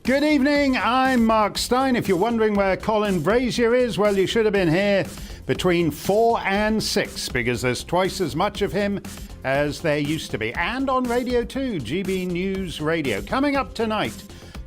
Good evening, I'm Mark Steyn. If you're wondering where Colin Brazier is, well, you should have been here between 4 and 6 because there's twice as much of him as there used to be. And on Radio 2, GBNews Radio. Coming up tonight,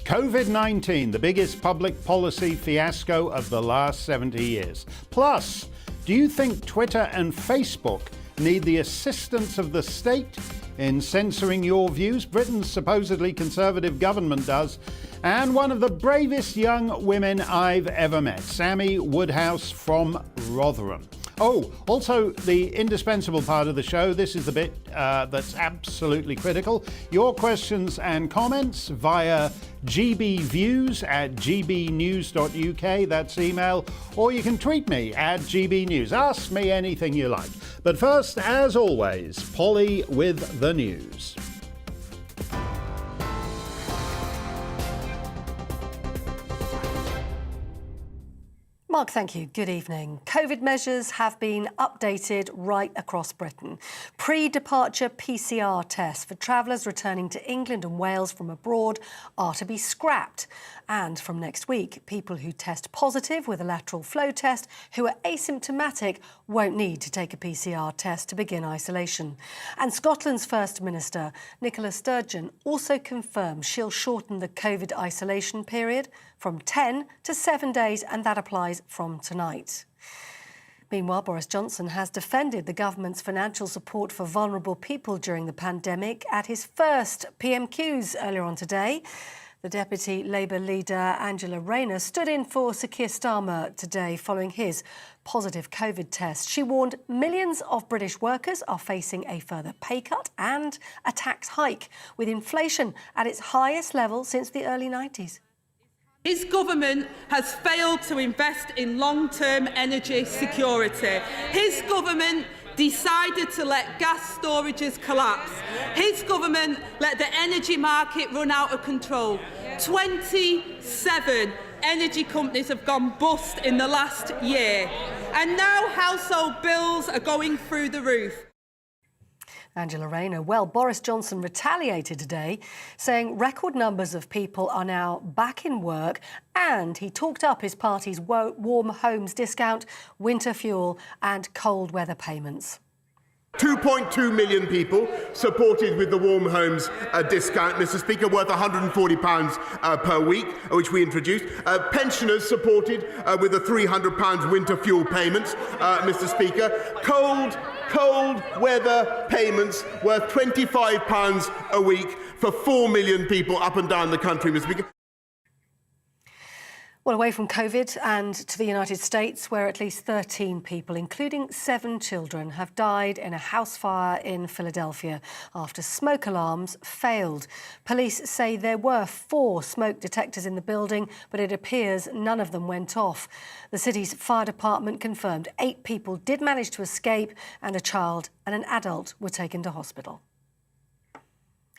COVID-19, the biggest public policy fiasco of the last 70 years. Plus, do you think Twitter and Facebook need the assistance of the state in censoring your views? Britain's supposedly conservative government does. And one of the bravest young women I've ever met, Sammy Woodhouse from Rotherham. Oh, also the indispensable part of the show. This is the bit that's absolutely critical. Your questions and comments via gbviews@gbnews.uk. That's email. Or you can tweet me at gbnews. Ask me anything you like. But first, as always, Polly with the news. Mark, thank you. Good evening. COVID measures have been updated right across Britain. Pre-departure PCR tests for travellers returning to England and Wales from abroad are to be scrapped. And from next week, people who test positive with a lateral flow test who are asymptomatic won't need to take a PCR test to begin isolation. And Scotland's First Minister, Nicola Sturgeon, also confirmed she'll shorten the COVID isolation period from 10 to 7 days, and that applies from tonight. Meanwhile, Boris Johnson has defended the government's financial support for vulnerable people during the pandemic at his first PMQs earlier on today. The Deputy Labour leader, Angela Rayner, stood in for Sir Keir Starmer today following his positive COVID test. She warned millions of British workers are facing a further pay cut and a tax hike, with inflation at its highest level since the early 90s. His government has failed to invest in long-term energy security. His government decided to let gas storages collapse. His government let the energy market run out of control. 27 energy companies have gone bust in the last year. And now household bills are going through the roof. Angela Rayner. Well, Boris Johnson retaliated today, saying record numbers of people are now back in work, and he talked up his party's warm homes discount, winter fuel and cold weather payments. 2.2 million people supported with the Warm Homes discount, Mr Speaker, worth £140 per week, which we introduced. Pensioners supported with the £300 winter fuel payments, Mr Speaker. Cold weather payments worth £25 a week for 4 million people up and down the country, Mr Speaker. Well, away from COVID and to the United States, where at least 13 people, including 7 children, have died in a house fire in Philadelphia after smoke alarms failed. Police say there were 4 smoke detectors in the building, but it appears none of them went off. The city's fire department confirmed 8 people did manage to escape, and a child and an adult were taken to hospital.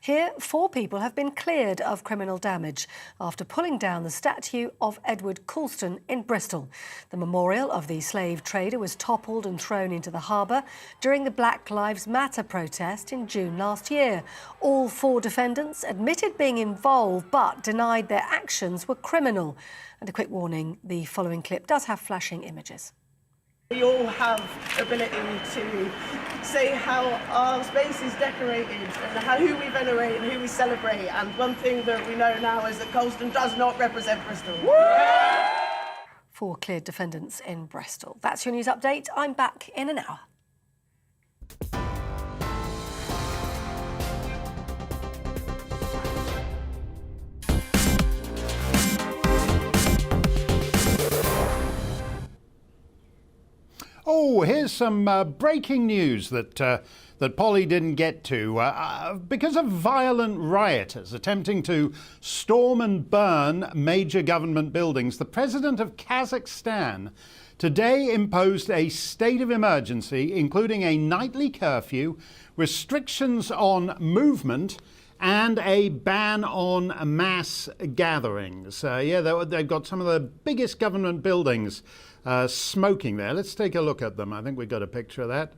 Here, 4 people have been cleared of criminal damage after pulling down the statue of Edward Colston in Bristol. The memorial of the slave trader was toppled and thrown into the harbour during the Black Lives Matter protest in June last year. All 4 defendants admitted being involved but denied their actions were criminal. And a quick warning, the following clip does have flashing images. We all have ability to say how our space is decorated and who we venerate and who we celebrate. And one thing that we know now is that Colston does not represent Bristol. 4 cleared defendants in Bristol. That's your news update. I'm back in an hour. Oh, here's some breaking news that Polly didn't get to. Because of violent rioters attempting to storm and burn major government buildings, the president of Kazakhstan today imposed a state of emergency, including a nightly curfew, restrictions on movement, and a ban on mass gatherings. They've got some of the biggest government buildings smoking there. Let's take a look at them. I think we've got a picture of that.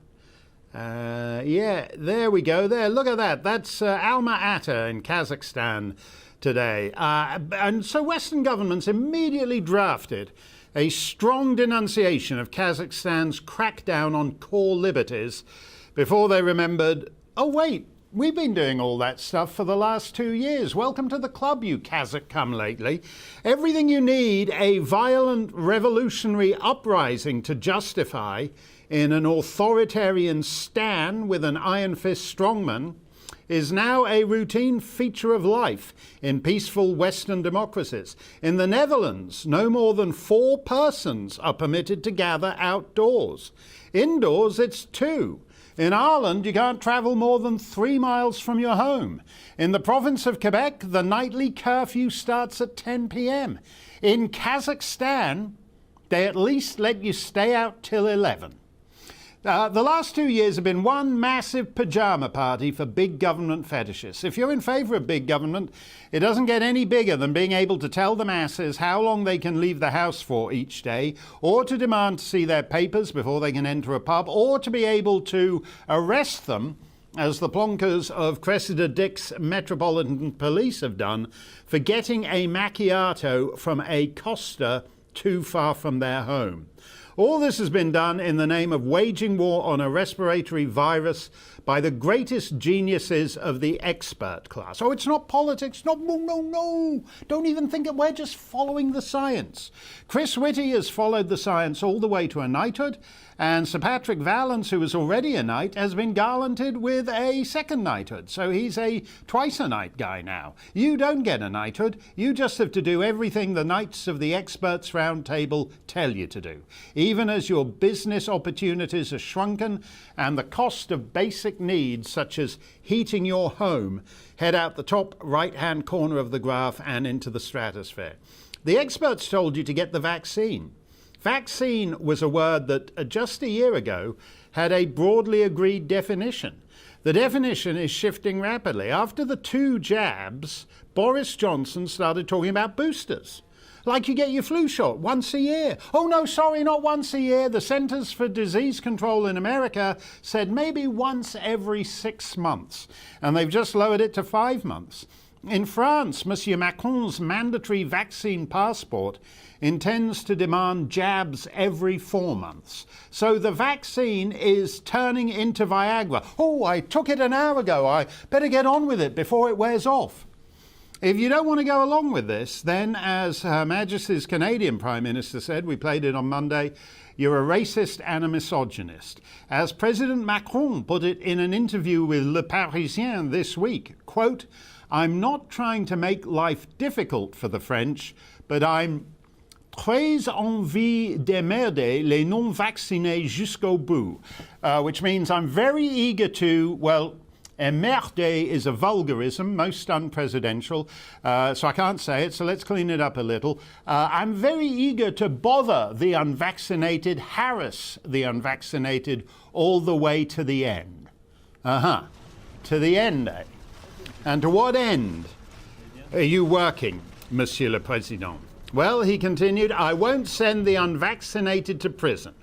Yeah, there we go. There, look at that. That's Alma-Ata in Kazakhstan. today. And so Western governments immediately drafted a strong denunciation of Kazakhstan's crackdown on core liberties before they remembered, oh wait, we've been doing all that stuff for the last 2 years. Welcome to the club, you Kazakh come lately. Everything you need a violent revolutionary uprising to justify in an authoritarian Steyn with an iron fist strongman is now a routine feature of life in peaceful Western democracies. In the Netherlands, no more than 4 persons are permitted to gather outdoors. Indoors, it's 2. In Ireland, you can't travel more than 3 miles from your home. In the province of Quebec, the nightly curfew starts at 10 p.m. In Kazakhstan, they at least let you stay out till 11. The last 2 years have been one massive pajama party for big government fetishists. If you're in favour of big government, it doesn't get any bigger than being able to tell the masses how long they can leave the house for each day, or to demand to see their papers before they can enter a pub, or to be able to arrest them, as the plonkers of Cressida Dick's Metropolitan Police have done, for getting a macchiato from a Costa too far from their home. All this has been done in the name of waging war on a respiratory virus by the greatest geniuses of the expert class. Oh, it's not politics. No. Don't even think it. We're just following the science. Chris Whitty has followed the science all the way to a knighthood, and Sir Patrick Vallance, who was already a knight, has been garlanded with a second knighthood. So he's a twice-a-knight guy now. You don't get a knighthood. You just have to do everything the knights of the experts round table tell you to do, even as your business opportunities are shrunken and the cost of basic needs such as heating your home head out the top right-hand corner of the graph and into the stratosphere. The experts told you to get the vaccine. Vaccine was a word that just a year ago had a broadly agreed definition. The definition is shifting rapidly. After the 2 jabs, Boris Johnson started talking about boosters. Like you get your flu shot once a year. Oh no, sorry, not once a year. The Centers for Disease Control in America said maybe once every 6 months. And they've just lowered it to 5 months. In France, Monsieur Macron's mandatory vaccine passport intends to demand jabs every 4 months. So the vaccine is turning into Viagra. Oh, I took it an hour ago. I better get on with it before it wears off. If you don't want to go along with this, then, as Her Majesty's Canadian Prime Minister said, we played it on Monday, you're a racist and a misogynist. As President Macron put it in an interview with Le Parisien this week, quote, I'm not trying to make life difficult for the French, but I'm très envie d'emmerder les non-vaccinés jusqu'au bout, which means I'm very eager to, well, emmerder is a vulgarism, most unpresidential, so I can't say it, so let's clean it up a little. I'm very eager to bother the unvaccinated, harass the unvaccinated, all the way to the end. To the end, eh? And to what end are you working, Monsieur le Président? Well, he continued, I won't send the unvaccinated to prison.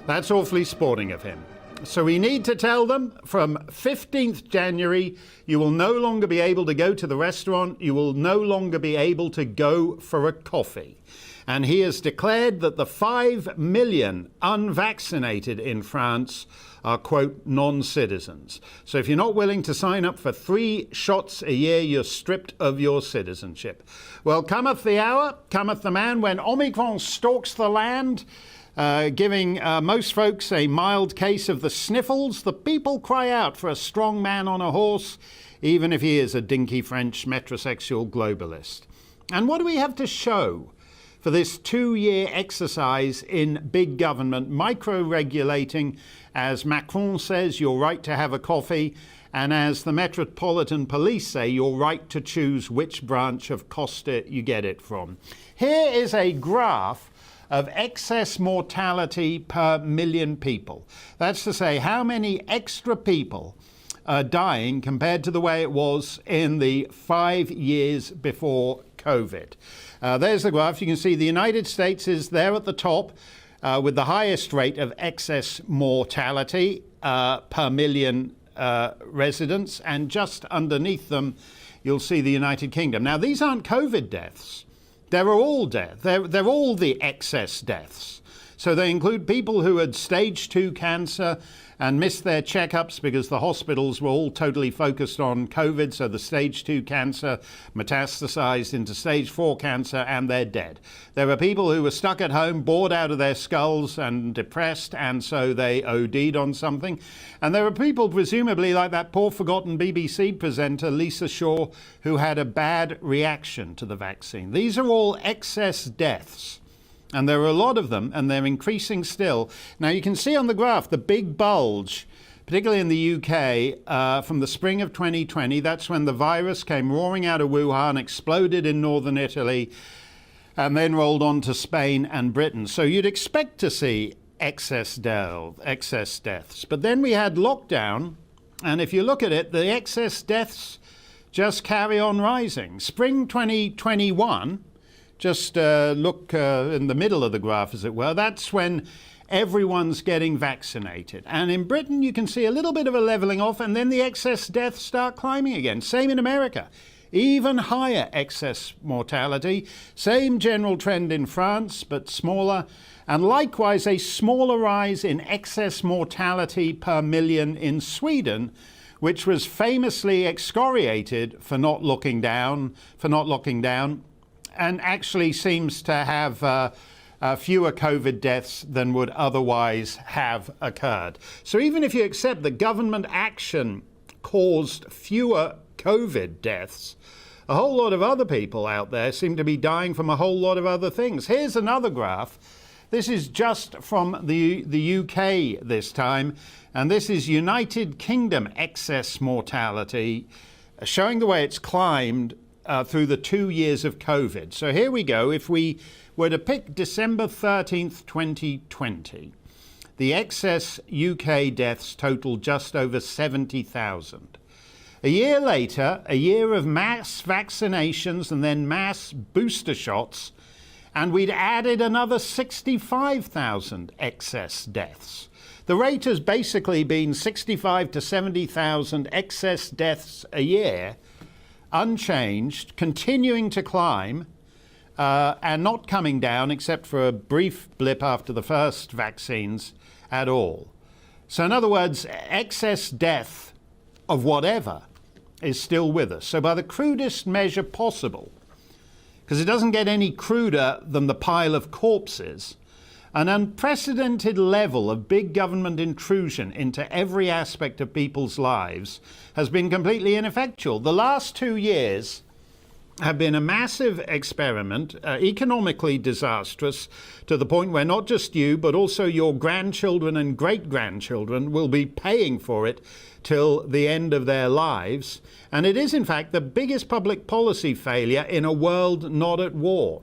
That's awfully sporting of him. So we need to tell them from 15th January, you will no longer be able to go to the restaurant, you will no longer be able to go for a coffee. And he has declared that the 5 million unvaccinated in France are, quote, non-citizens. So if you're not willing to sign up for 3 shots a year, you're stripped of your citizenship. Well, cometh the hour, cometh the man when Omicron stalks the land, giving most folks a mild case of the sniffles. The people cry out for a strong man on a horse, even if he is a dinky French metrosexual globalist. And what do we have to show for this 2-year exercise in big government, micro-regulating, as Macron says, your right to have a coffee, and as the Metropolitan Police say, your right to choose which branch of Costa you get it from? Here is a graph of excess mortality per million people. That's to say, how many extra people are dying compared to the way it was in the 5 years before COVID. There's the graph. You can see the United States is there at the top with the highest rate of excess mortality per million residents, and just underneath them you'll see the United Kingdom. Now, these aren't COVID deaths. They're all death. They're all the excess deaths. So they include people who had stage 2 cancer and missed their checkups because the hospitals were all totally focused on COVID. So the stage 2 cancer metastasized into stage 4 cancer and they're dead. There were people who were stuck at home, bored out of their skulls and depressed, and so they OD'd on something. And there were people, presumably like that poor forgotten BBC presenter, Lisa Shaw, who had a bad reaction to the vaccine. These are all excess deaths. And there are a lot of them, and they're increasing still. Now, you can see on the graph the big bulge, particularly in the UK, from the spring of 2020. That's when the virus came roaring out of Wuhan, exploded in northern Italy, and then rolled on to Spain and Britain. So you'd expect to see excess deaths. But then we had lockdown, and if you look at it, the excess deaths just carry on rising. Spring 2021... Just look in the middle of the graph, as it were. That's when everyone's getting vaccinated. And in Britain, you can see a little bit of a leveling off, and then the excess deaths start climbing again. Same in America. Even higher excess mortality. Same general trend in France, but smaller. And likewise, a smaller rise in excess mortality per million in Sweden, which was famously excoriated for not locking down, and actually seems to have fewer COVID deaths than would otherwise have occurred. So even if you accept that government action caused fewer COVID deaths, a whole lot of other people out there seem to be dying from a whole lot of other things. Here's another graph. This is just from the UK this time, and this is United Kingdom excess mortality, showing the way it's climbed through the 2 years of COVID. So here we go. If we were to pick December 13th, 2020, the excess UK deaths totaled just over 70,000. A year later, a year of mass vaccinations and then mass booster shots, and we'd added another 65,000 excess deaths. The rate has basically been 65 to 70,000 excess deaths a year, unchanged, continuing to climb, and not coming down except for a brief blip after the first vaccines at all. So in other words, excess death of whatever is still with us. So by the crudest measure possible, because it doesn't get any cruder than the pile of corpses, an unprecedented level of big government intrusion into every aspect of people's lives has been completely ineffectual. The last 2 years have been a massive experiment, economically disastrous, to the point where not just you, but also your grandchildren and great-grandchildren will be paying for it till the end of their lives. And it is, in fact, the biggest public policy failure in a world not at war.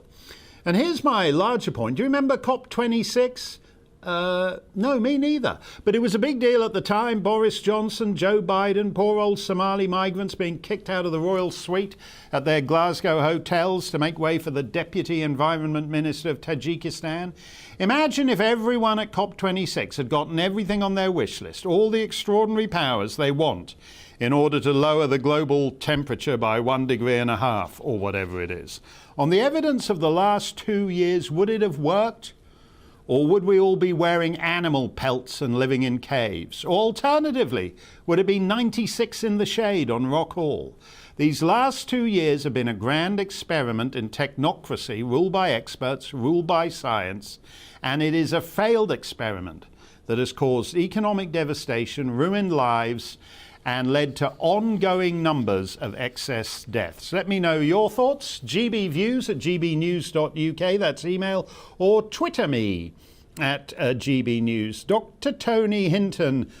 And here's my larger point. Do you remember COP26? No, me neither. But it was a big deal at the time. Boris Johnson, Joe Biden, poor old Somali migrants being kicked out of the royal suite at their Glasgow hotels to make way for the Deputy Environment Minister of Tajikistan. Imagine if everyone at COP26 had gotten everything on their wish list, all the extraordinary powers they want in order to lower the global temperature by 1.5 degrees or whatever it is. On the evidence of the last 2 years, would it have worked? Or would we all be wearing animal pelts and living in caves? Or alternatively, would it be 96 in the shade on Rock Hall? These last 2 years have been a grand experiment in technocracy, ruled by experts, ruled by science, and it is a failed experiment that has caused economic devastation, ruined lives, and led to ongoing numbers of excess deaths. Let me know your thoughts. GBViews at gbnews.uk, that's email, or Twitter me at GBNews. Dr. Tony Hinton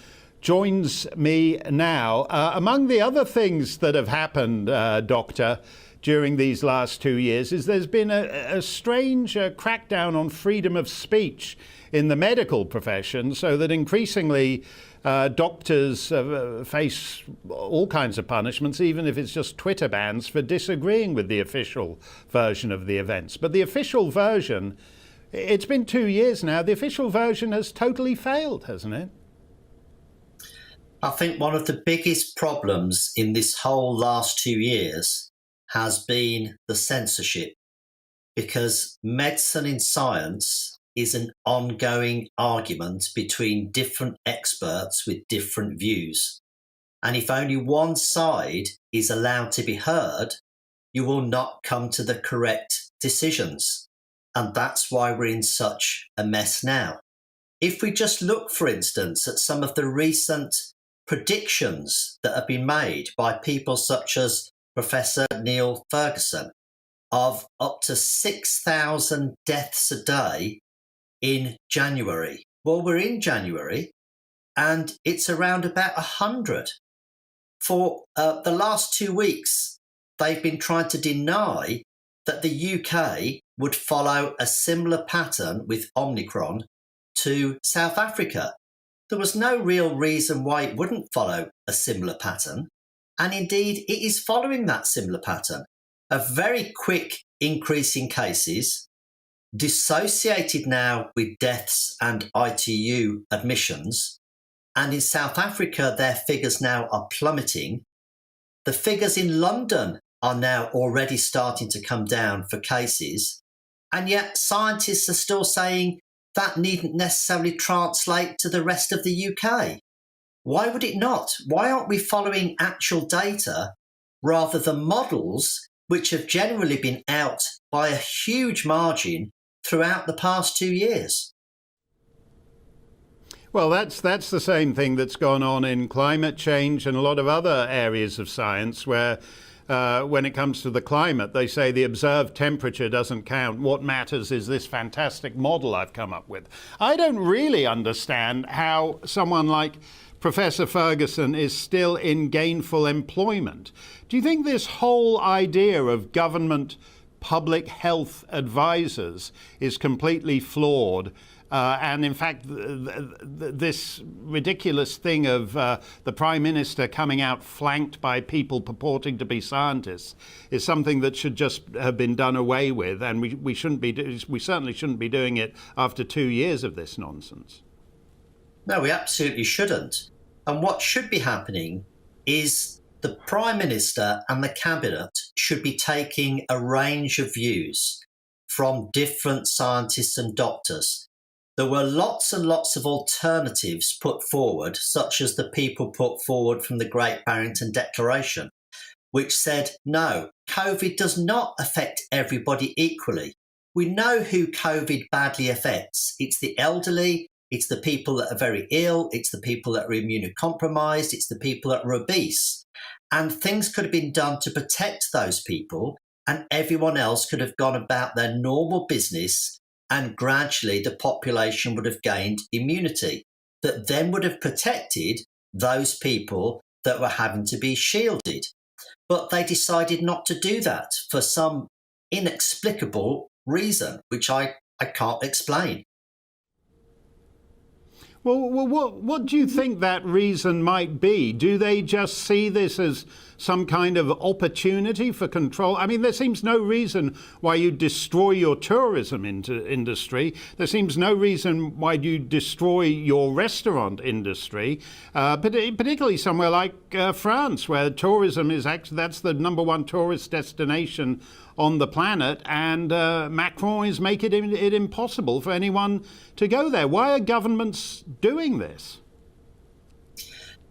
joins me now. Among the other things that have happened, Doctor, during these last 2 years is there's been a strange crackdown on freedom of speech in the medical profession, so that increasingly doctors face all kinds of punishments, even if it's just Twitter bans for disagreeing with the official version of the events. But the official version, it's been 2 years now, the official version has totally failed, hasn't it? I think one of the biggest problems in this whole last 2 years has been the censorship, because medicine in science is an ongoing argument between different experts with different views. And if only one side is allowed to be heard, you will not come to the correct decisions. And that's why we're in such a mess now. If we just look, for instance, at some of the recent predictions that have been made by people such as Professor Neil Ferguson of up to 6,000 deaths a day in January. Well, we're in January and it's around about 100. For the last 2 weeks, they've been trying to deny that the UK would follow a similar pattern with Omicron to South Africa. There was no real reason why it wouldn't follow a similar pattern. And indeed, it is following that similar pattern. A very quick increase in cases, dissociated now with deaths and ITU admissions. And in South Africa, their figures now are plummeting. The figures in London are now already starting to come down for cases. And yet scientists are still saying that needn't necessarily translate to the rest of the UK. Why would it not? Why aren't we following actual data rather than models, which have generally been out by a huge margin throughout the past 2 years? Well, that's the same thing that's gone on in climate change and a lot of other areas of science where when it comes to the climate, they say the observed temperature doesn't count. What matters is this fantastic model I've come up with. I don't really understand how someone like Professor Ferguson is still in gainful employment. Do you think this whole idea of government public health advisors is completely flawed? And in fact, this ridiculous thing of the Prime Minister coming out flanked by people purporting to be scientists is something that should just have been done away with. And we certainly shouldn't be doing it after 2 years of this nonsense. No, we absolutely shouldn't. And what should be happening is the Prime Minister and the Cabinet should be taking a range of views from different scientists and doctors. There were lots and lots of alternatives put forward, such as the people put forward from the Great Barrington Declaration, which said, no, COVID does not affect everybody equally. We know who COVID badly affects. It's the elderly, it's the people that are very ill, it's the people that are immunocompromised, it's the people that are obese. And things could have been done to protect those people, and everyone else could have gone about their normal business, and gradually the population would have gained immunity that then would have protected those people that were having to be shielded. But they decided not to do that for some inexplicable reason, which I can't explain. Well, what do you think that reason might be? Do they just see this as some kind of opportunity for control? I mean, there seems no reason why you destroy your tourism industry. There seems no reason why you destroy your restaurant industry, particularly somewhere like France, where tourism is actually, that's the #1 tourist destination on the planet, and Macron is making it impossible for anyone to go there. Why are governments doing this?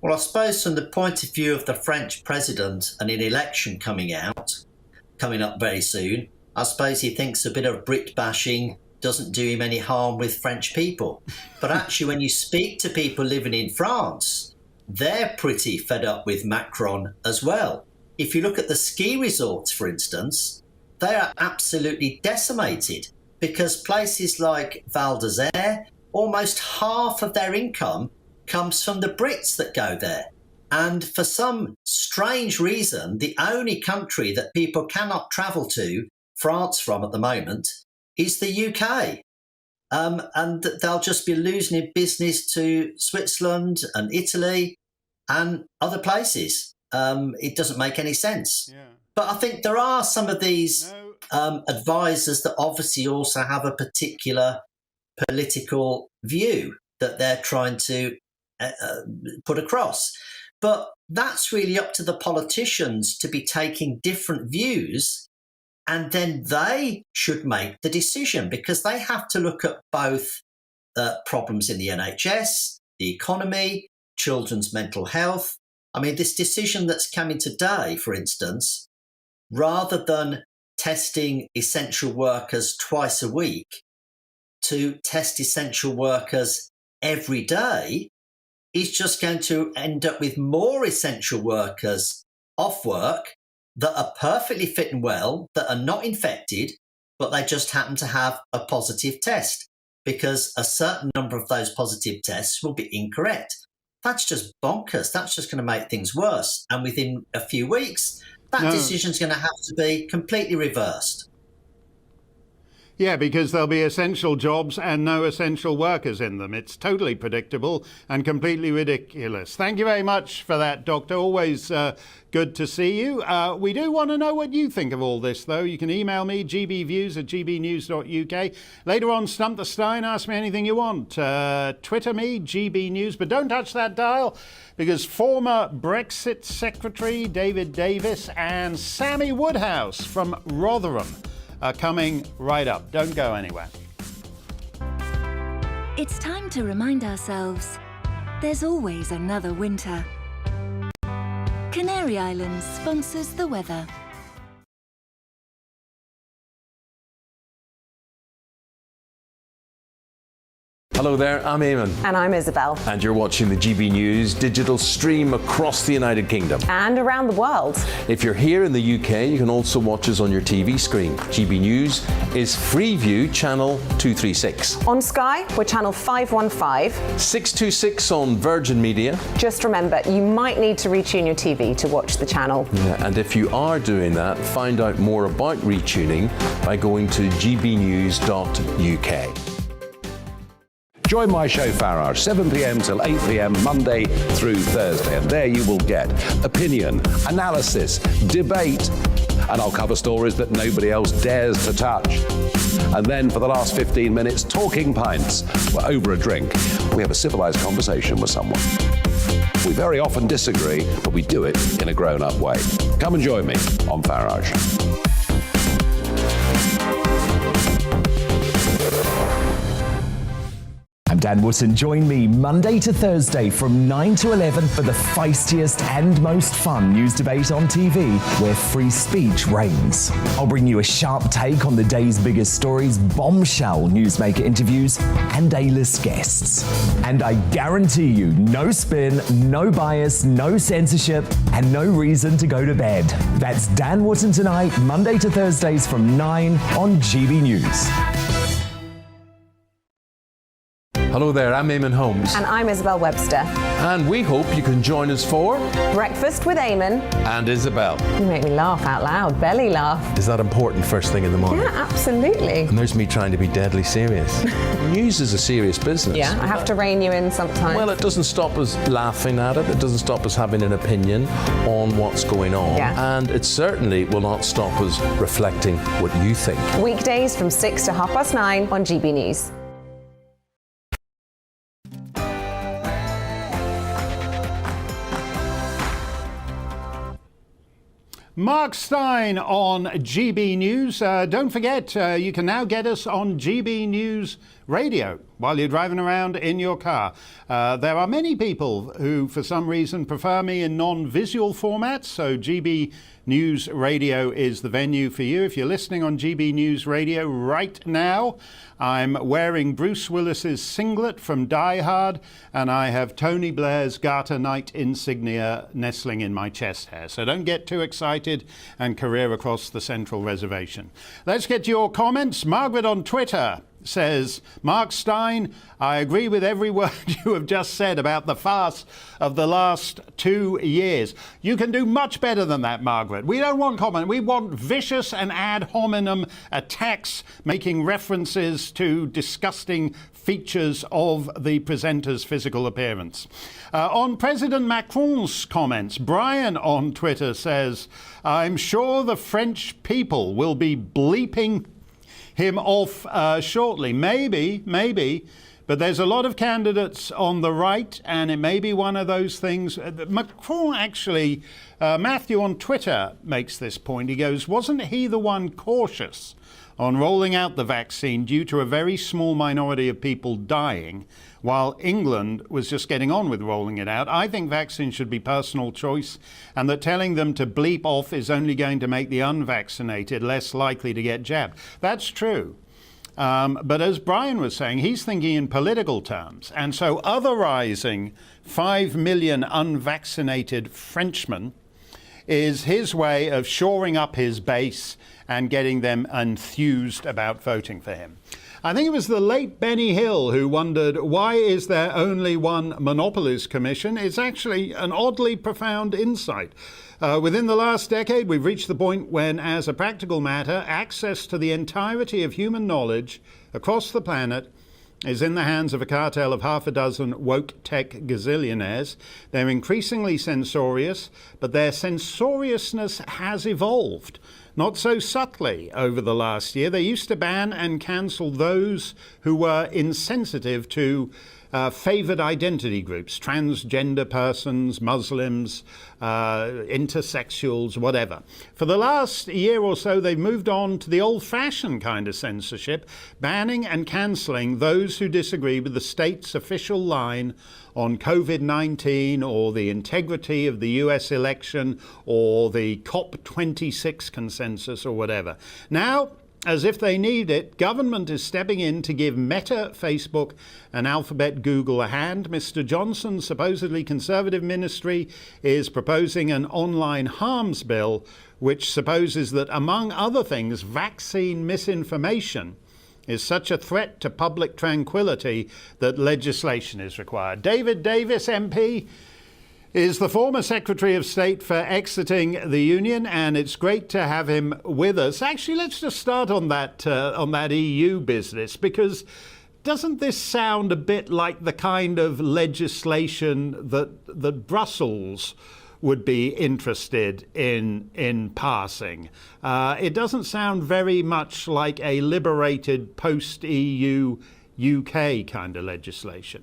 Well, I suppose from the point of view of the French president and an election coming up very soon, I suppose he thinks a bit of Brit bashing doesn't do him any harm with French people. But actually, when you speak to people living in France, they're pretty fed up with Macron as well. If you look at the ski resorts, for instance, they are absolutely decimated because places like Val d'Isère, almost half of their income comes from the Brits that go there. And for some strange reason, the only country that people cannot travel to France from at the moment is the UK. And they'll just be losing in business to Switzerland and Italy and other places. It doesn't make any sense. Yeah. But I think there are some of these advisors that obviously also have a particular political view that they're trying to put across. But that's really up to the politicians to be taking different views, and then they should make the decision, because they have to look at both problems in the NHS, the economy, children's mental health. I mean, this decision that's coming today, for instance, rather than testing essential workers twice a week, to test essential workers every day, is just going to end up with more essential workers off work that are perfectly fit and well, that are not infected, but they just happen to have a positive test, because a certain number of those positive tests will be incorrect. That's just bonkers. That's just going to make things worse. And within a few weeks, that decision is going to have to be completely reversed. Yeah, because there'll be essential jobs and no essential workers in them. It's totally predictable and completely ridiculous. Thank you very much for that, Doctor. Always good to see you. We do want to know what you think of all this, though. You can email me, gbviews@gbnews.uk. Later on, Stump the Steyn, ask me anything you want. Twitter me, GBNews, but don't touch that dial, because former Brexit Secretary David Davis and Sammy Woodhouse from Rotherham are coming right up. Don't go anywhere. It's time to remind ourselves there's always another winter. Canary Islands sponsors the weather. Hello there, I'm Ahmed. And I'm Isabel. And you're watching the GB News digital stream across the United Kingdom. And around the world. If you're here in the UK, you can also watch us on your TV screen. GB News is Freeview channel 236. On Sky, we're channel 515. 626 on Virgin Media. Just remember, you might need to retune your TV to watch the channel. Yeah, and if you are doing that, find out more about retuning by going to gbnews.uk. Join my show Farage, 7 p.m. till 8 p.m. Monday through Thursday. And there you will get opinion, analysis, debate, and I'll cover stories that nobody else dares to touch. And then for the last 15 minutes, talking pints. We're over a drink. We have a civilized conversation with someone. We very often disagree, but we do it in a grown-up way. Come and join me on Farage. I'm Dan Wootton. Join me Monday to Thursday from 9 to 11 for the feistiest and most fun news debate on TV, where free speech reigns. I'll bring you a sharp take on the day's biggest stories, bombshell newsmaker interviews, and A-list guests. And I guarantee you, no spin, no bias, no censorship, and no reason to go to bed. That's Dan Wootton tonight, Monday to Thursdays from 9 on GB News. Hello there, I'm Eamon Holmes. And I'm Isabel Webster. And we hope you can join us for Breakfast with Eamon and Isabel. You make me laugh out loud, belly laugh. Is that important first thing in the morning? Yeah, absolutely. And there's me trying to be deadly serious. News is a serious business. Yeah, I have to rein you in sometimes. Well, it doesn't stop us laughing at it. It doesn't stop us having an opinion on what's going on. Yeah. And it certainly will not stop us reflecting what you think. Weekdays from 6 to 9:30 on GB News. Mark Steyn on GB News. Don't forget, you can now get us on GB News Radio while you're driving around in your car. There are many people who, for some reason, prefer me in non-visual formats, so GB News Radio is the venue for you. If you're listening on GB News Radio right now, I'm wearing Bruce Willis's singlet from Die Hard, and I have Tony Blair's Garter Knight insignia nestling in my chest hair. So don't get too excited and career across the Central Reservation. Let's get your comments. Margaret on Twitter says, Mark Steyn, I agree with every word you have just said about the farce of the last 2 years. You can do much better than that, Margaret. We don't want comment. We want vicious and ad hominem attacks making references to disgusting features of the presenter's physical appearance. On President Macron's comments, Brian on Twitter says, I'm sure the French people will be bleeping him off shortly. Maybe, But there's a lot of candidates on the right, and it may be one of those things. Macron actually, Matthew on Twitter makes this point. He goes, wasn't he the one cautious on rolling out the vaccine due to a very small minority of people dying, while England was just getting on with rolling it out? I think vaccines should be personal choice, and that telling them to bleep off is only going to make the unvaccinated less likely to get jabbed. That's true. But as Brian was saying, he's thinking in political terms. And so otherizing 5 million unvaccinated Frenchmen is his way of shoring up his base and getting them enthused about voting for him. I think it was the late Benny Hill who wondered, why is there only one Monopolies Commission? It's actually an oddly profound insight. Within the last decade, we've reached the point when, as a practical matter, access to the entirety of human knowledge across the planet is in the hands of a cartel of half a dozen woke tech gazillionaires. They're increasingly censorious, but their censoriousness has evolved. Not so subtly over the last year. They used to ban and cancel those who were insensitive to favoured identity groups, transgender persons, Muslims, intersexuals, whatever. For the last year or so, they've moved on to the old-fashioned kind of censorship, banning and cancelling those who disagree with the state's official line on COVID-19 or the integrity of the US election or the COP26 consensus or whatever. Now, as if they need it, government is stepping in to give Meta, Facebook and Alphabet Google a hand. Mr. Johnson's supposedly conservative ministry is proposing an online harms bill which supposes that, among other things, vaccine misinformation is such a threat to public tranquility that legislation is required. David Davis, MP, is the former Secretary of State for exiting the Union, and it's great to have him with us. Actually, let's just start on that EU business, because doesn't this sound a bit like the kind of legislation that Brussels would be interested in passing? It doesn't sound very much like a liberated post-EU UK kind of legislation.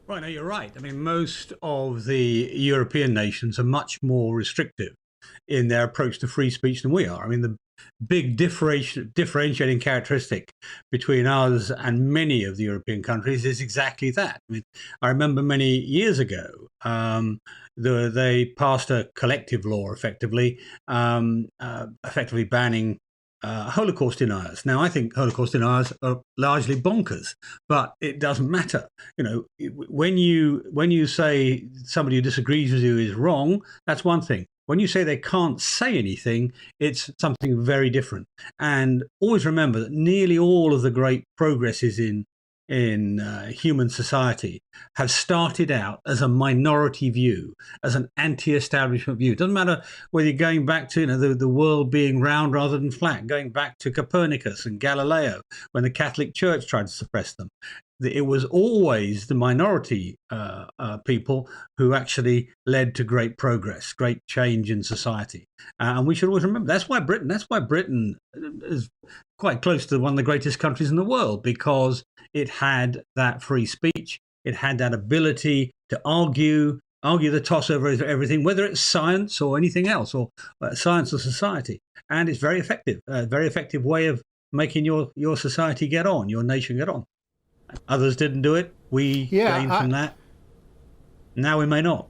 Right, no, you're right. I mean, most of the European nations are much more restrictive in their approach to free speech than we are. I mean, the big differentiating characteristic between us and many of the European countries is exactly that. I mean, I remember many years ago, they passed a collective law, effectively banning Holocaust deniers. Now, I think Holocaust deniers are largely bonkers, but it doesn't matter. You know, when you say somebody who disagrees with you is wrong, that's one thing. When you say they can't say anything, it's something very different. And always remember that nearly all of the great progresses in human society have started out as a minority view, as an anti-establishment view. It doesn't matter whether you're going back to the world being round rather than flat, going back to Copernicus and Galileo when the Catholic Church tried to suppress them. It was always the minority people who actually led to great progress, great change in society. And we should always remember that's why Britain is quite close to one of the greatest countries in the world, because it had that free speech. It had that ability to argue the toss over everything, whether it's science or anything else, or science or society. And it's very effective, a very effective way of making your society get on, your nation get on. Others didn't do it. We gained from that. Now we may not.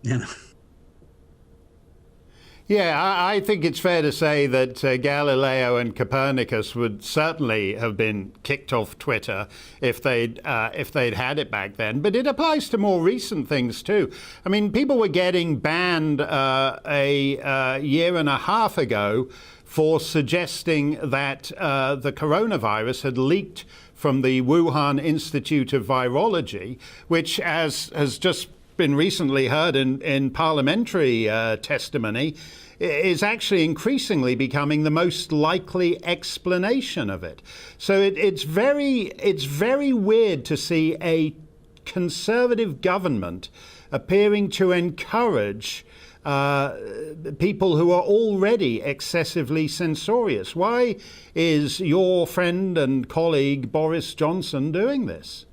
Yeah, I think it's fair to say that Galileo and Copernicus would certainly have been kicked off Twitter if they'd had it back then. But it applies to more recent things too. I mean, people were getting banned a year and a half ago for suggesting that the coronavirus had leaked from the Wuhan Institute of Virology, which, as has just been recently heard in parliamentary testimony, is actually increasingly becoming the most likely explanation of it. So it's very weird to see a conservative government appearing to encourage people who are already excessively censorious. Why is your friend and colleague Boris Johnson doing this?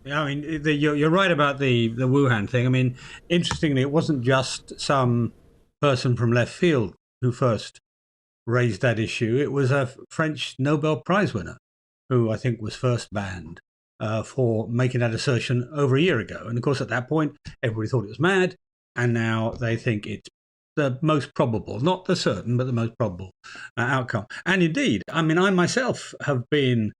I mean, you're right about the Wuhan thing. I mean, interestingly, it wasn't just some person from left field who first raised that issue. It was a French Nobel Prize winner who I think was first banned for making that assertion over a year ago. And of course, at that point, everybody thought it was mad. And now they think it's the most probable, not the certain, but the most probable outcome. And indeed, I mean, I myself have been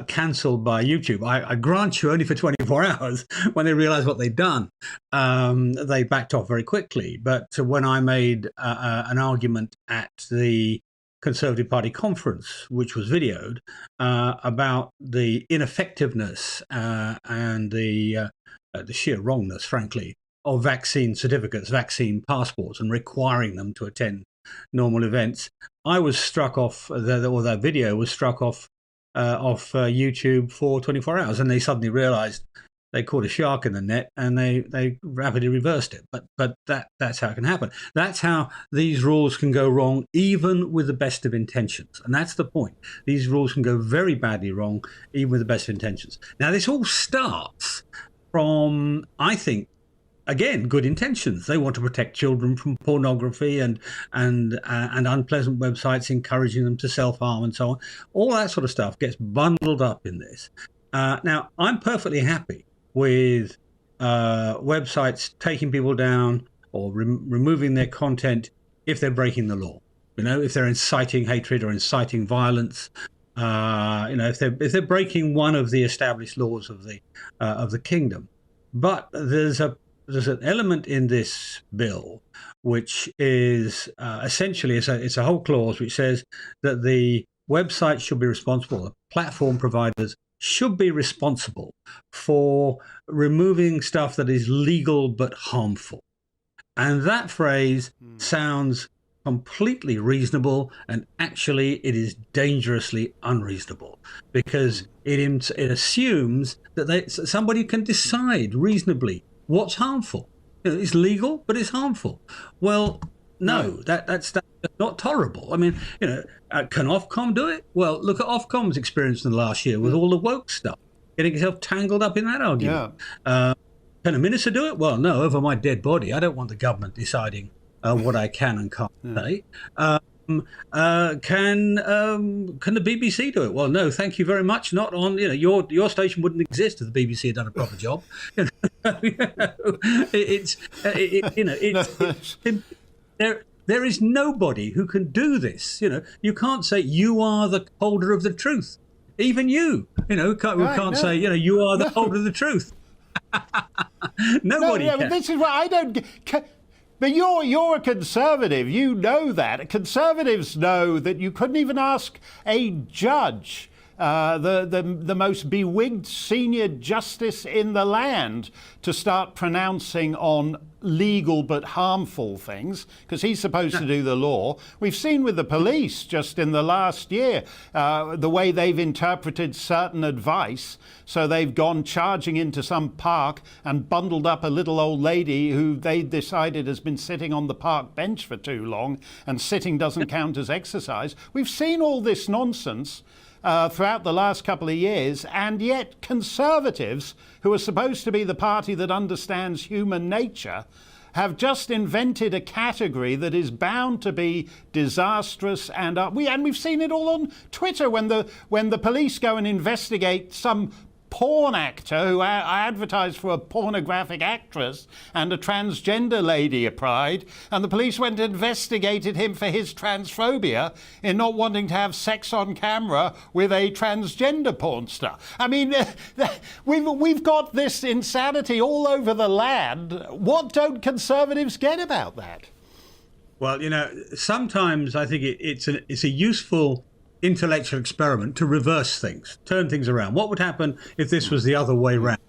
cancelled by YouTube. I grant you only for 24 hours. When they realised what they'd done, they backed off very quickly. But when I made an argument at the Conservative Party conference, which was videoed, about the ineffectiveness and the sheer wrongness, frankly, of vaccine certificates, vaccine passports, and requiring them to attend normal events, I was struck off, that video was struck off YouTube for 24 hours, and they suddenly realised they caught a shark in the net, and they rapidly reversed it. But that's how it can happen. That's how these rules can go wrong, even with the best of intentions. And that's the point. These rules can go very badly wrong, even with the best of intentions. Now, this all starts from, I think, again, good intentions. They want to protect children from pornography and unpleasant websites encouraging them to self-harm and so on. All that sort of stuff gets bundled up in this. Now, I'm perfectly happy with websites taking people down or removing their content if they're breaking the law. You know, if they're inciting hatred or inciting violence. If they're breaking one of the established laws of the kingdom. But there's an element in this bill which is essentially it's a whole clause which says that the website should be responsible, the platform providers should be responsible for removing stuff that is legal but harmful. And that phrase sounds completely reasonable, and actually it is dangerously unreasonable, because it assumes that somebody can decide reasonably what's harmful. It's legal, but it's harmful. Well, no, that's not tolerable. I mean, can Ofcom do it? Well, look at Ofcom's experience in the last year with all the woke stuff, getting itself tangled up in that argument. Yeah. Can a minister do it? Well, no, over my dead body. I don't want the government deciding what I can and can't say. Can the BBC do it? Well, no, thank you very much. Not on, your station wouldn't exist if the BBC had done a proper job. There is nobody who can do this. You can't say you are the holder of the truth. Even you, we can't say, you are the holder of the truth. Nobody can. But this is what I don't get. But you're a conservative. You know that. Conservatives know that you couldn't even ask a judge, the most bewigged senior justice in the land, to start pronouncing on legal but harmful things, because he's supposed to do the law. We've seen with the police just in the last year the way they've interpreted certain advice. So they've gone charging into some park and bundled up a little old lady who they decided has been sitting on the park bench for too long, and sitting doesn't count as exercise. We've seen all this nonsense throughout the last couple of years, and yet Conservatives, who are supposed to be the party that understands human nature, have just invented a category that is bound to be disastrous. And we've seen it all on Twitter when the police go and investigate some porn actor who advertised for a pornographic actress and a transgender lady at Pride, and the police went and investigated him for his transphobia in not wanting to have sex on camera with a transgender porn star. I mean, we've got this insanity all over the land. What don't Conservatives get about that? Well, sometimes I think it's a useful intellectual experiment to reverse things, turn things around. What would happen if this was the other way around?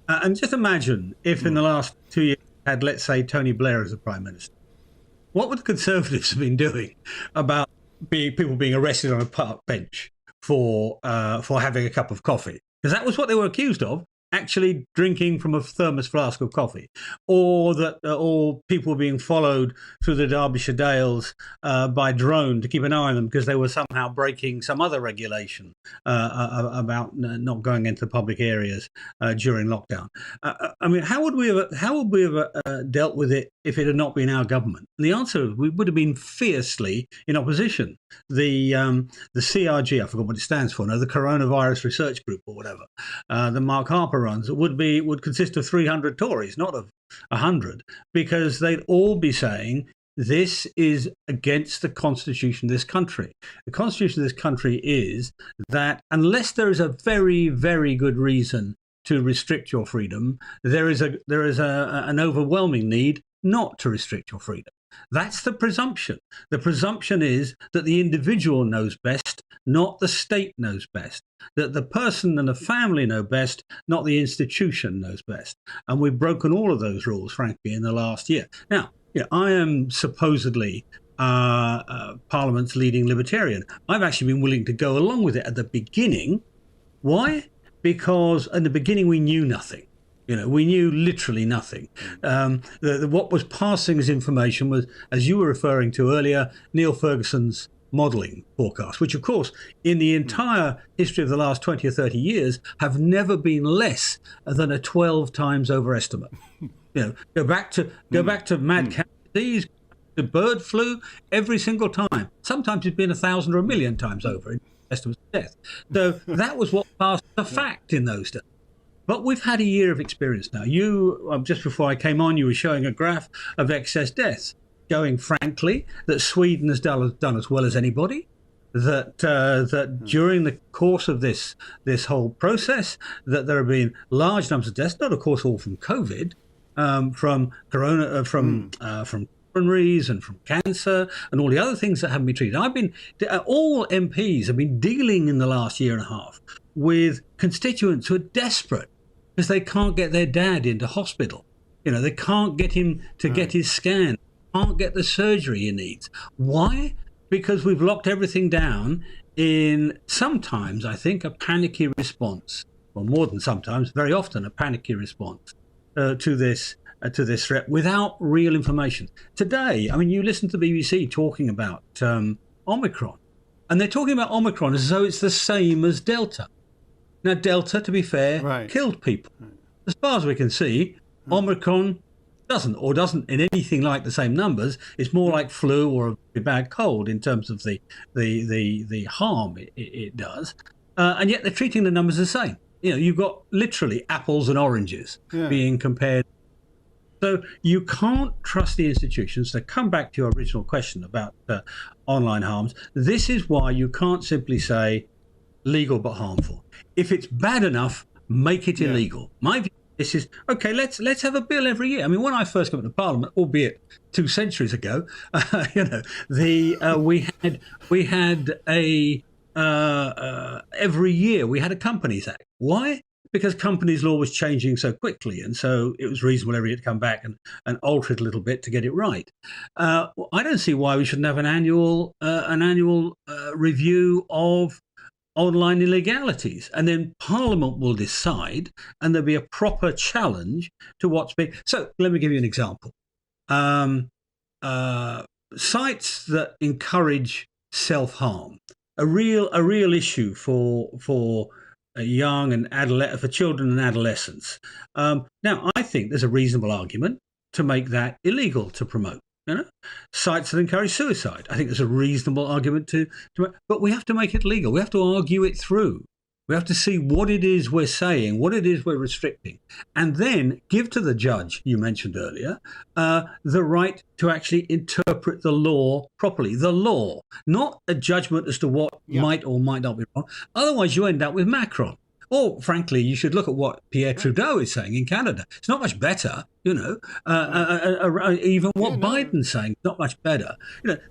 And just imagine if in the last 2 years had, let's say, Tony Blair as the Prime Minister. What would the Conservatives have been doing about people being arrested on a park bench for having a cup of coffee? Because that was what they were accused of. actually drinking from a thermos flask of coffee, or that or people being followed through the Derbyshire Dales by drone to keep an eye on them because they were somehow breaking some other regulation about not going into public areas during lockdown. I mean, how would we have dealt with it if it had not been our government? And the answer is we would have been fiercely in opposition. The CRG, I forgot what it stands for now, the Coronavirus Research Group or whatever, that Mark Harper runs, would consist of 300 Tories, not of 100, because they'd all be saying this is against the constitution of this country. The constitution of this country is that unless there is a very, very good reason to restrict your freedom, there is an overwhelming need not to restrict your freedom. That's the presumption. The presumption is that the individual knows best, not the state knows best. That the person and the family know best, not the institution knows best. And we've broken all of those rules, frankly, in the last year. Now, I am supposedly Parliament's leading libertarian. I've actually been willing to go along with it at the beginning. Why? Because in the beginning we knew nothing. We knew literally nothing. What was passing as information was, as you were referring to earlier, Neil Ferguson's modelling forecast, which, of course, in the entire history of the last 20 or 30 years, have never been less than a 12 times overestimate. Go back to mad cow disease, to bird flu, every single time. Sometimes it's been 1,000 or 1,000,000 times over in estimates of death. So that was what passed as a fact in those days. But we've had a year of experience now. You, just before I came on, you were showing a graph of excess deaths, showing, frankly, that Sweden has done as well as anybody, that during the course of this whole process, that there have been large numbers of deaths, not, of course, all from COVID, from corona, from coronaries and from cancer and all the other things that haven't been treated. All MPs have been dealing in the last year and a half with constituents who are desperate because they can't get their dad into hospital. They can't get him to get his scan, can't get the surgery he needs. Why? Because we've locked everything down in sometimes, I think, a panicky response. Well, more than sometimes, very often a panicky response to this threat without real information. Today, you listen to the BBC talking about Omicron, and they're talking about Omicron as though it's the same as Delta. Now, Delta, to be fair, killed people. As far as we can see, Omicron doesn't in anything like the same numbers. It's more like flu or a very bad cold in terms of the harm it does. And yet they're treating the numbers the same. You've got literally apples and oranges being compared. So you can't trust the institutions. To come back to your original question about online harms, this is why you can't simply say legal but harmful. If it's bad enough, make it illegal. My view this is, okay, let's have a bill every year. When I first came into Parliament, albeit 2 centuries ago, we had a every year we had a Companies Act. Why? Because companies law was changing so quickly, and so it was reasonable every year to come back and alter it a little bit to get it right. I don't see why we shouldn't have an annual review of online illegalities, and then Parliament will decide, and there'll be a proper challenge to what's being. So let me give you an example. Sites that encourage self-harm, a real issue for young and for children and adolescents. Now, I think there's a reasonable argument to make that illegal to promote. Sites that encourage suicide. I think there's a reasonable argument to but we have to make it legal. We have to argue it through. We have to see what it is we're saying, what it is we're restricting, and then give to the judge, you mentioned earlier, the right to actually interpret the law properly. The law, not a judgment as to what might or might not be wrong. Otherwise, you end up with Macron. Or, frankly, you should look at what Pierre Trudeau is saying in Canada. It's not much better, even what Biden's saying, not much better.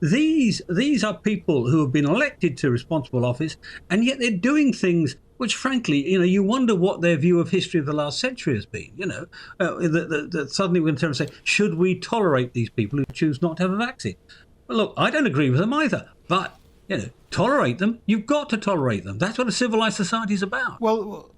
These are people who have been elected to responsible office, and yet they're doing things which, frankly, you wonder what their view of history of the last century has been. That suddenly we're going to turn and say, should we tolerate these people who choose not to have a vaccine? Well, look, I don't agree with them either, but tolerate them. You've got to tolerate them. That's what a civilized society is about. Well,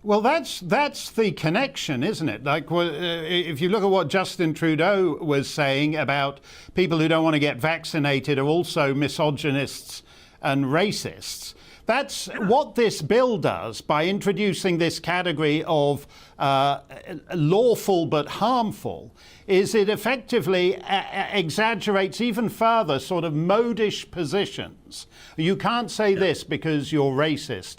Well, that's the connection, isn't it? Like, if you look at what Justin Trudeau was saying about people who don't want to get vaccinated are also misogynists and racists. That's what this bill does by introducing this category of lawful but harmful, is it effectively exaggerates even further sort of modish positions. You can't say this because you're racist.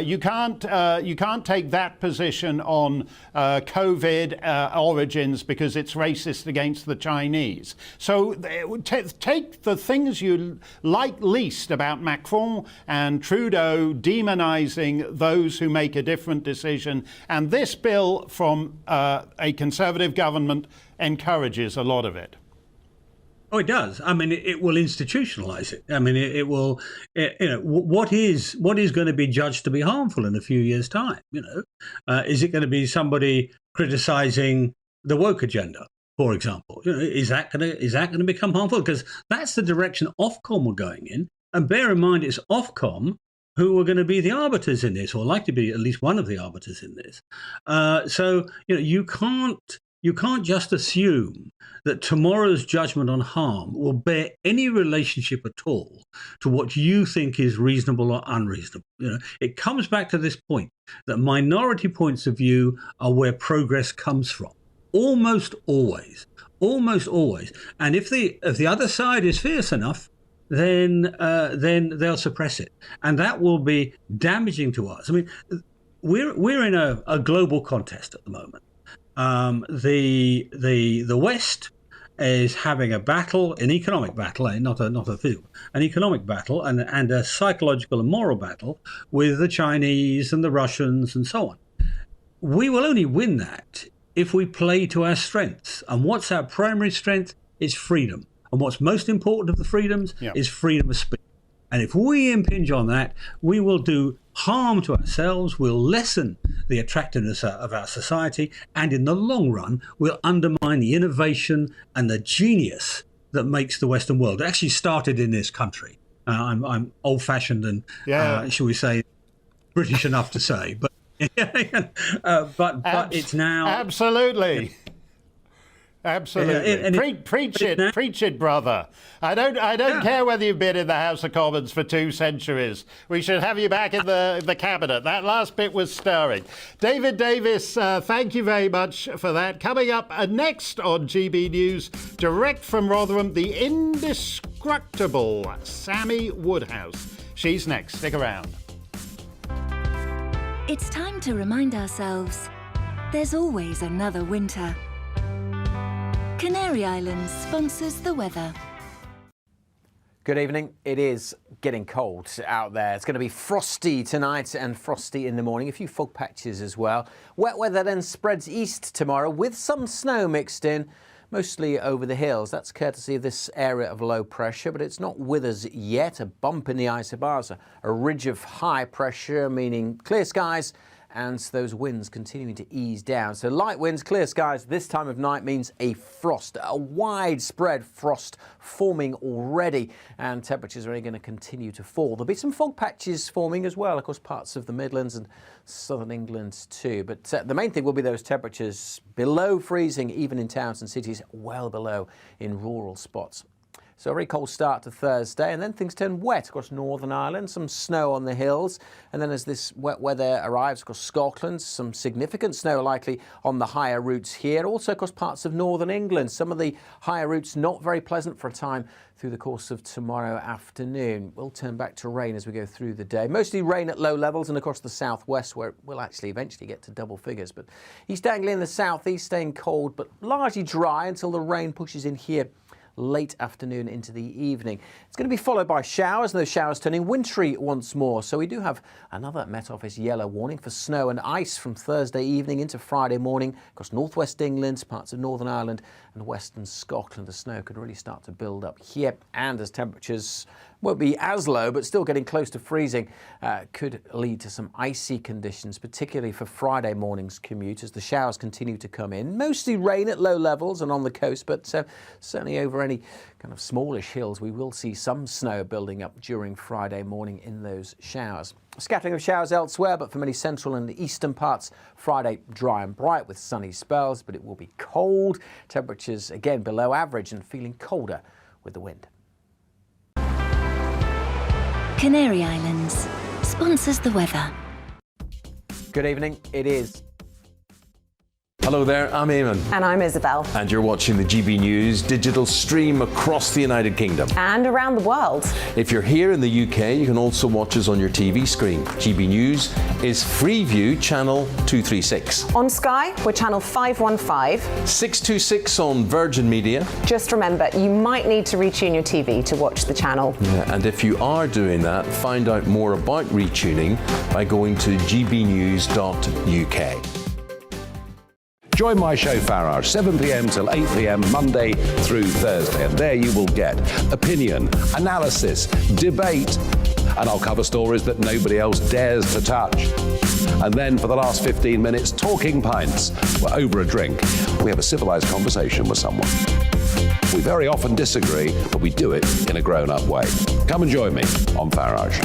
You can't take that position on COVID origins because it's racist against the Chinese. So take the things you like least about Macron and Trudeau demonizing those who make a different decision, and this bill from a Conservative government encourages a lot of it. Oh, it does. I mean, it will institutionalize it. I mean, it will. What is going to be judged to be harmful in a few years' time? Is it going to be somebody criticizing the woke agenda, for example? Is that going to become harmful? Because that's the direction Ofcom are going in. And bear in mind, it's Ofcom who are going to be the arbiters in this, or like to be at least one of the arbiters in this. So you can't just assume that tomorrow's judgment on harm will bear any relationship at all to what you think is reasonable or unreasonable. It comes back to this point that minority points of view are where progress comes from. Almost always. And if the other side is fierce enough, then they'll suppress it, and that will be damaging to us. I mean, we're in a global contest at the moment. The West is having a battle, an economic battle, not a physical, an economic battle, and a psychological and moral battle with the Chinese and the Russians and so on. We will only win that if we play to our strengths. And what's our primary strength? It's freedom. And what's most important of the freedoms is freedom of speech. And if we impinge on that, we will do harm to ourselves, we'll lessen the attractiveness of our society, and in the long run, we'll undermine the innovation and the genius that makes the Western world. It actually started in this country. I'm old-fashioned and, shall we say, British enough to say, but it's now... Absolutely. Absolutely. Preach it, brother. I don't care whether you've been in the House of Commons for 2 centuries. We should have you back in the cabinet. That last bit was stirring. David Davis, thank you very much for that. Coming up next on GB News, direct from Rotherham, the indestructible Sammy Woodhouse. She's next. Stick around. It's time to remind ourselves there's always another winter. Canary Islands sponsors the weather. Good evening. It is getting cold out there. It's going to be frosty tonight and frosty in the morning. A few fog patches as well. Wet weather then spreads east tomorrow with some snow mixed in, mostly over the hills. That's courtesy of this area of low pressure, but it's not with us yet. A bump in the isobars, a ridge of high pressure, meaning clear skies, and those winds continuing to ease down. So light winds, clear skies this time of night means a frost, a widespread frost forming already, and temperatures are only going to continue to fall. There'll be some fog patches forming as well, of course, parts of the Midlands and southern England too. But the main thing will be those temperatures below freezing, even in towns and cities, well below in rural spots. So a very cold start to Thursday, and then things turn wet across Northern Ireland, some snow on the hills, and then as this wet weather arrives across Scotland, some significant snow likely on the higher routes here, also across parts of Northern England. Some of the higher routes not very pleasant for a time through the course of tomorrow afternoon. We'll turn back to rain as we go through the day. Mostly rain at low levels and across the southwest, where it will actually eventually get to double figures. But East Anglia in the southeast staying cold, but largely dry until the rain pushes in here late afternoon into the evening. It's going to be followed by showers, and those showers turning wintry once more. So we do have another Met Office yellow warning for snow and ice from Thursday evening into Friday morning across northwest England, parts of Northern Ireland and western Scotland. The snow could really start to build up here, and as temperatures Won't be as low, but still getting close to freezing. Could lead to some icy conditions, particularly for Friday morning's commute as the showers continue to come in. Mostly rain at low levels and on the coast, but certainly over any kind of smallish hills, we will see some snow building up during Friday morning in those showers. A scattering of showers elsewhere, but for many central and eastern parts, Friday dry and bright with sunny spells, but it will be cold. Temperatures again below average and feeling colder with the wind. Canary Islands sponsors the weather. Good evening. It is. Hello there, I'm Ahmed. And I'm Isabel. And you're watching the GB News digital stream across the United Kingdom. And around the world. If you're here in the UK, you can also watch us on your TV screen. GB News is Freeview channel 236. On Sky, we're channel 515. 626 on Virgin Media. Just remember, you might need to retune your TV to watch the channel. Yeah, and if you are doing that, find out more about retuning by going to gbnews.uk. Join my show Farage, 7 p.m. till 8 p.m. Monday through Thursday. And there you will get opinion, analysis, debate, and I'll cover stories that nobody else dares to touch. And then for the last 15 minutes, talking pints. We're over a drink. We have a civilized conversation with someone. We very often disagree, but we do it in a grown-up way. Come and join me on Farage.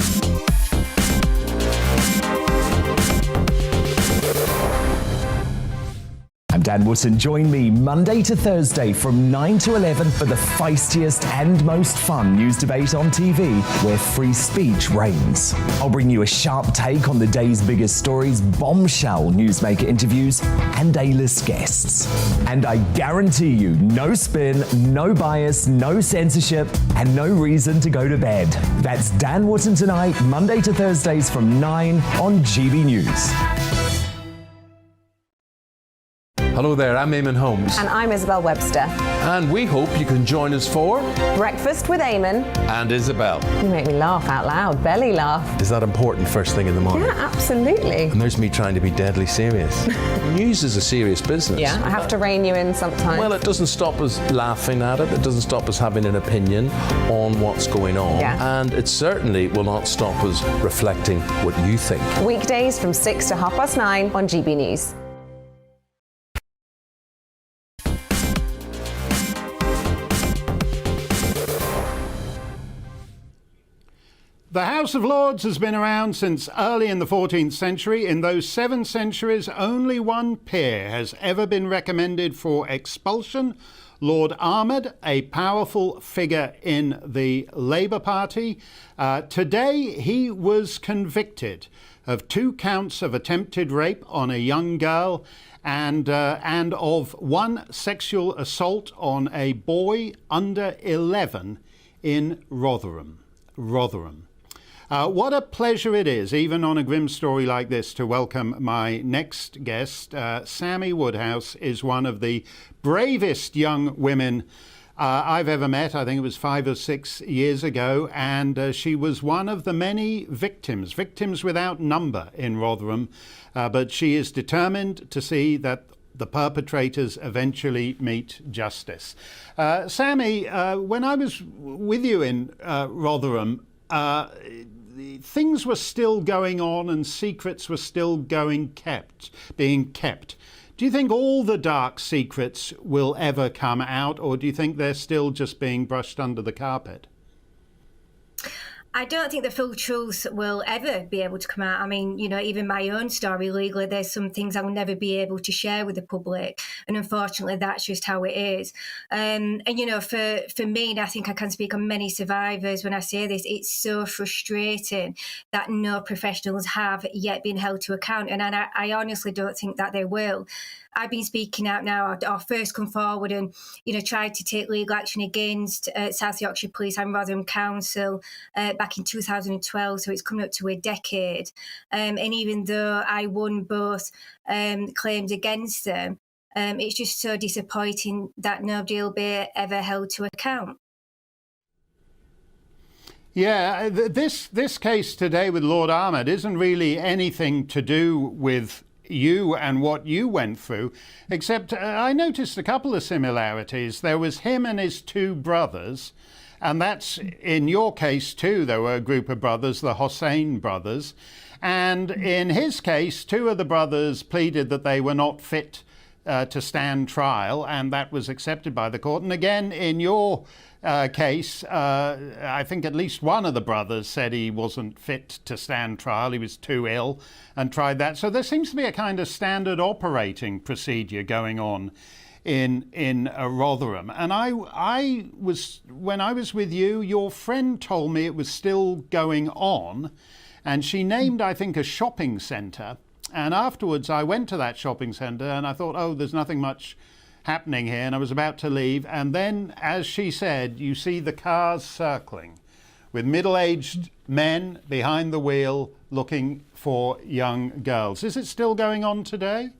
I'm Dan Wootton. Join me Monday to Thursday from 9 to 11 for the feistiest and most fun news debate on TV, where free speech reigns. I'll bring you a sharp take on the day's biggest stories, bombshell newsmaker interviews, and A-list guests. And I guarantee you, no spin, no bias, no censorship, and no reason to go to bed. That's Dan Wootton tonight, Monday to Thursdays from 9 on GB News. Hello there, I'm Eamon Holmes. And I'm Isabel Webster. And we hope you can join us for Breakfast with Eamon and Isabel. You make me laugh out loud, belly laugh. Is that important first thing in the morning? Yeah, absolutely. And there's me trying to be deadly serious. News is a serious business. Yeah, I have to rein you in sometimes. Well, it doesn't stop us laughing at it. It doesn't stop us having an opinion on what's going on. Yeah. And it certainly will not stop us reflecting what you think. Weekdays from 6 to 9:30 on GB News. The House of Lords has been around since early in the 14th century. In those 7 centuries, only one peer has ever been recommended for expulsion. Lord Ahmed, a powerful figure in the Labour Party. Today, he was convicted of 2 counts of attempted rape on a young girl and of 1 sexual assault on a boy under 11 in Rotherham. What a pleasure it is, even on a grim story like this, to welcome my next guest. Sammy Woodhouse is one of the bravest young women I've ever met. I think it was 5 or 6 years ago, and she was one of the many victims without number in Rotherham, but she is determined to see that the perpetrators eventually meet justice. Sammy, when I was with you in Rotherham, things were still going on and secrets were still being kept. Do you think all the dark secrets will ever come out, or do you think they're still just being brushed under the carpet? I don't think the full truth will ever be able to come out. I mean, you know, even my own story legally, there's some things I will never be able to share with the public. And unfortunately, that's just how it is. And you know, for me, and I think I can speak on many survivors when I say this, it's so frustrating that no professionals have yet been held to account. And I honestly don't think that they will. I've been speaking out now. I'll first come forward and, you know, tried to take legal action against South Yorkshire Police and Rotherham Council back in 2012. So it's coming up to a decade. And even though I won both claims against them, it's just so disappointing that nobody will be ever held to account. Yeah, this case today with Lord Ahmed isn't really anything to do with you and what you went through, except I noticed a couple of similarities. There was him and his 2 brothers, And that's, in your case too, there were a group of brothers, the Hossein brothers. And in his case, two of the brothers pleaded that they were not fit to stand trial, and that was accepted by the court. And again, in your case, I think at least one of the brothers said he wasn't fit to stand trial. He was too ill and tried that. So there seems to be a kind of standard operating procedure going on in Rotherham. And when I was with you, your friend told me it was still going on, and she named, I think, a shopping centre. And afterwards, I went to that shopping centre and I thought, oh, there's nothing much happening here. And I was about to leave. And then, as she said, you see the cars circling with middle-aged men behind the wheel looking for young girls. Is it still going on today?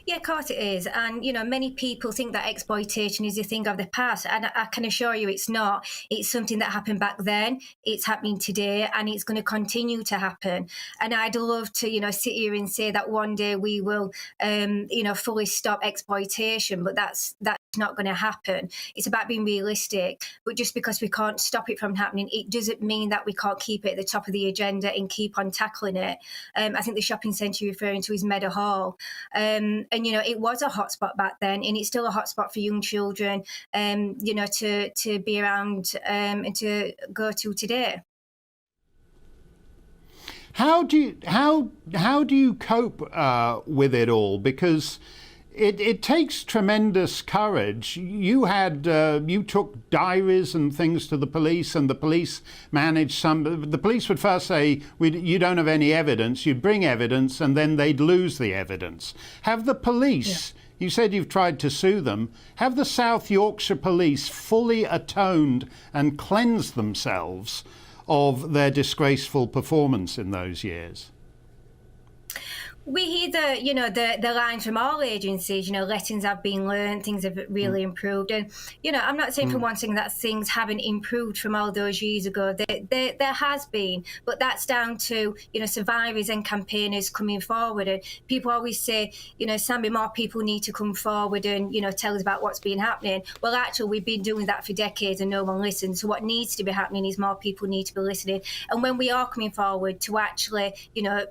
Yeah, of course it is. And, you know, many people think that exploitation is a thing of the past. And I can assure you it's not. It's something that happened back then. It's happening today, and it's going to continue to happen. And I'd love to, you know, sit here and say that one day we will, you know, fully stop exploitation. But that's not going to happen. It's about being realistic. But just because we can't stop it from happening, it doesn't mean that we can't keep it at the top of the agenda and keep on tackling it. I think the shopping centre you're referring to is Meadow Hall. And, you know, it was a hotspot back then, and it's still a hotspot for young children, you know, to be around and to go to today. How do you cope with it all? Because it takes tremendous courage. You took diaries and things to the police, and the police managed some. The police would first say, you don't have any evidence. You'd bring evidence, and then they'd lose the evidence. Have the police, you said you've tried to sue them, have the South Yorkshire police fully atoned and cleansed themselves of their disgraceful performance in those years? We hear the lines from all agencies, you know, lessons have been learned, things have really improved. And, you know, I'm not saying for one thing that things haven't improved from all those years ago. There has been, but that's down to, you know, survivors and campaigners coming forward. And people always say, you know, Sammy, more people need to come forward and, you know, tell us about what's been happening. Well, actually, we've been doing that for decades and no one listens. So what needs to be happening is more people need to be listening. And when we are coming forward to actually, you know,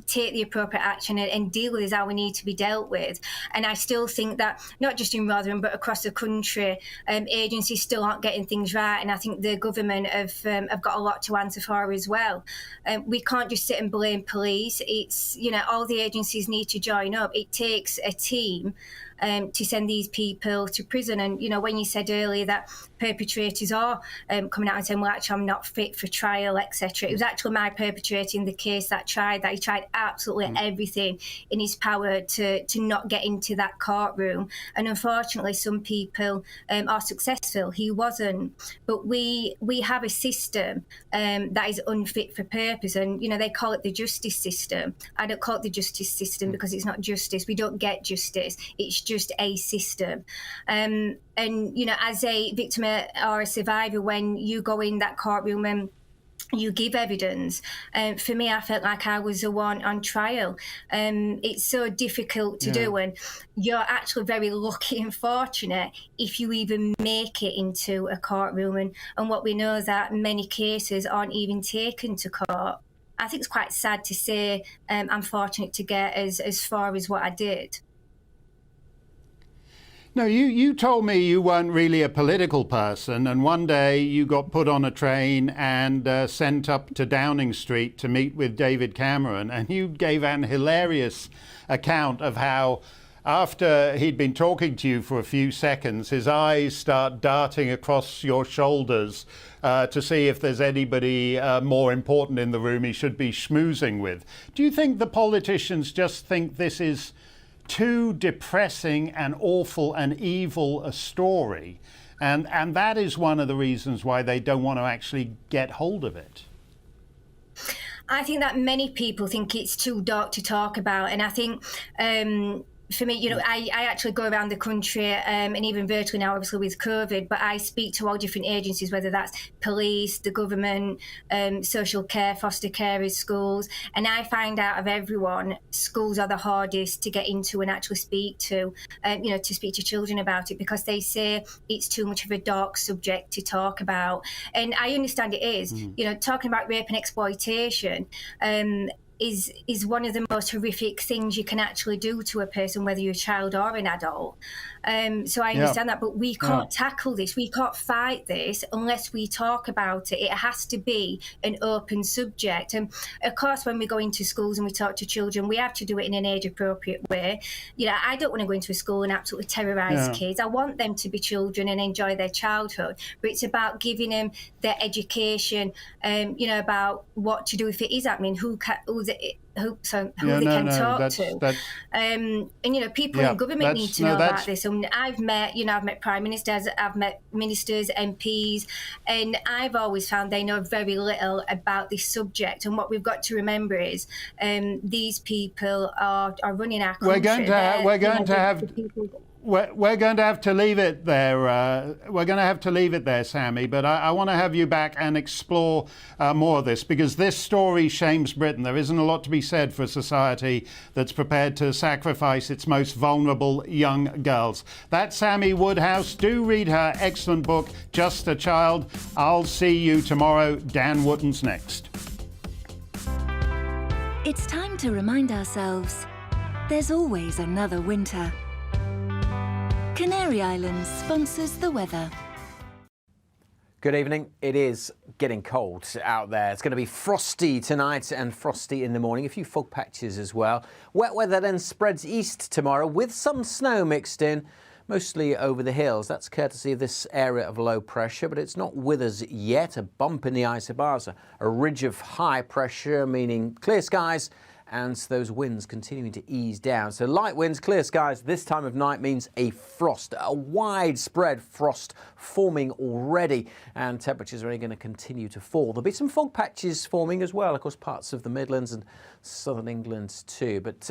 take the appropriate action and deal with is how we need to be dealt with. And I still think that not just in Rotherham but across the country, agencies still aren't getting things right, and I think the government have got a lot to answer for as well. We can't just sit and blame police. It's, you know, all the agencies need to join up. It takes a team to send these people to prison. And, you know, when you said earlier that perpetrators are coming out and saying, well, actually, I'm not fit for trial, etc. It was actually my perpetrator in the case that he tried absolutely everything in his power to not get into that courtroom. And unfortunately, some people are successful. He wasn't. But we have a system that is unfit for purpose. And, you know, they call it the justice system. I don't call it the justice system because it's not justice. We don't get justice. It's just a system. And, you know, as a victim or a survivor, when you go in that courtroom and you give evidence, for me, I felt like I was the one on trial. It's so difficult to do, and you're actually very lucky and fortunate if you even make it into a courtroom. And what we know is that many cases aren't even taken to court. I think it's quite sad to say I'm fortunate to get as far as what I did. No, you told me you weren't really a political person, and one day you got put on a train and sent up to Downing Street to meet with David Cameron, and you gave an hilarious account of how after he'd been talking to you for a few seconds, his eyes start darting across your shoulders to see if there's anybody more important in the room he should be schmoozing with. Do you think the politicians just think this is too depressing and awful and evil a story, and that is one of the reasons why they don't want to actually get hold of it? I think that many people think it's too dark to talk about, and I think for me, I actually go around the country and even virtually now, obviously with COVID, but I speak to all different agencies, whether that's police, the government, social care, foster carers, schools, and I find out of everyone, schools are the hardest to get into and actually speak to, to speak to children about it, because they say it's too much of a dark subject to talk about. And I understand it is, talking about rape and exploitation, is one of the most horrific things you can actually do to a person, whether you're a child or an adult. So I understand that, but we can't tackle this. We can't fight this unless we talk about it. It has to be an open subject. And of course, when we go into schools and we talk to children, we have to do it in an age-appropriate way. I don't want to go into a school and absolutely terrorise kids. I want them to be children and enjoy their childhood. But it's about giving them their education, about what to do if it is happening, who they can talk to. And people in government need to know about this. And I've met prime ministers, I've met ministers, MPs, and I've always found they know very little about this subject. And what we've got to remember is these people are running our country. We're going to have to leave it there. We're going to have to leave it there, Sammy. But I want to have you back and explore more of this, because this story shames Britain. There isn't a lot to be said for a society that's prepared to sacrifice its most vulnerable young girls. That's Sammy Woodhouse. Do read her excellent book, Just a Child. I'll see you tomorrow. Dan Wootton's next. It's time to remind ourselves there's always another winter. Canary Islands sponsors the weather. Good evening. It is getting cold out there. It's going to be frosty tonight and frosty in the morning. A few fog patches as well. Wet weather then spreads east tomorrow with some snow mixed in, mostly over the hills. That's courtesy of this area of low pressure, but it's not with us yet. A bump in the isobars, a ridge of high pressure, meaning clear skies, and those winds continuing to ease down. So light winds, clear skies this time of night means a frost, a widespread frost forming already, and temperatures are only going to continue to fall. There'll be some fog patches forming as well, of course, parts of the Midlands and southern England too. But